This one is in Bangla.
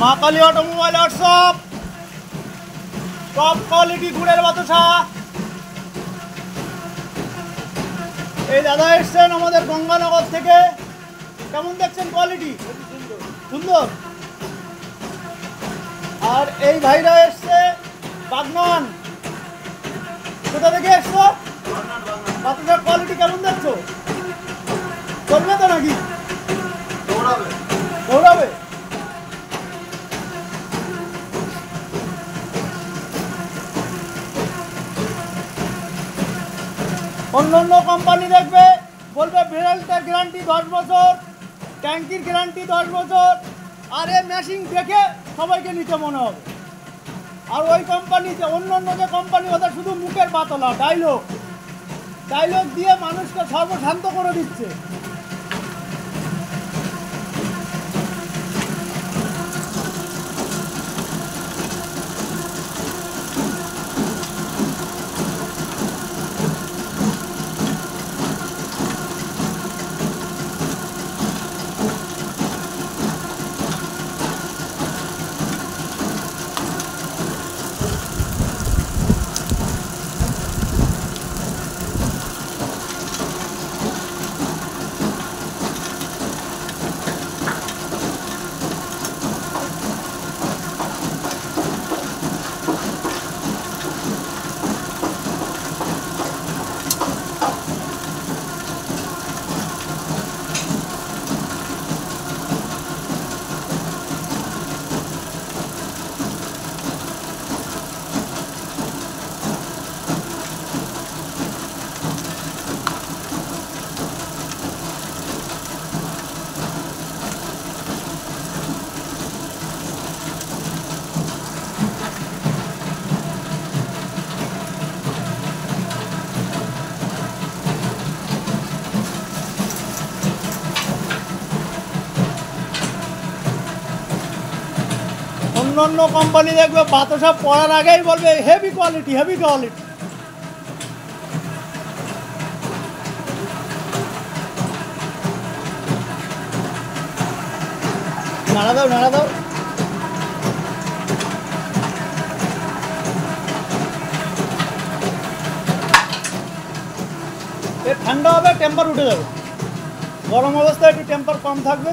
মা Kali automobile workshop, top quality গুড়ের বাতাসা। এই দাদা এসছেন আমাদের গঙ্গানগর থেকে। কেমন দেখছেন কোয়ালিটি? সুন্দর। আর এই ভাইরা এসছে বাগনান। কোথা থেকে এসছো? বাতাসার কোয়ালিটি কেমন দেখছো? চলবে তো নাকি? দৌড়াবে। অন্য কোম্পানি দেখবে, বলবে বেল্টের গ্যারান্টি 10 বছর, ট্যাঙ্কির গ্যারান্টি 10 বছর, আর এই মেশিন দেখে সবাইকে নিতে মনে হবে। আর ওই কোম্পানিতে অন্য যে কোম্পানি, ওদের শুধু মুখের বাতলা, ডায়লগ দিয়ে মানুষকে সর্বশান্ত করে দিচ্ছে। অন্য কোম্পানি দেখবে বাতাসা পড়ার আগেই বলবে হেভি কোয়ালিটি। নাড়া দাও। ঠান্ডা হবে, টেম্পার উঠে যাবে। গরম অবস্থায় একটু টেম্পার কম থাকবে।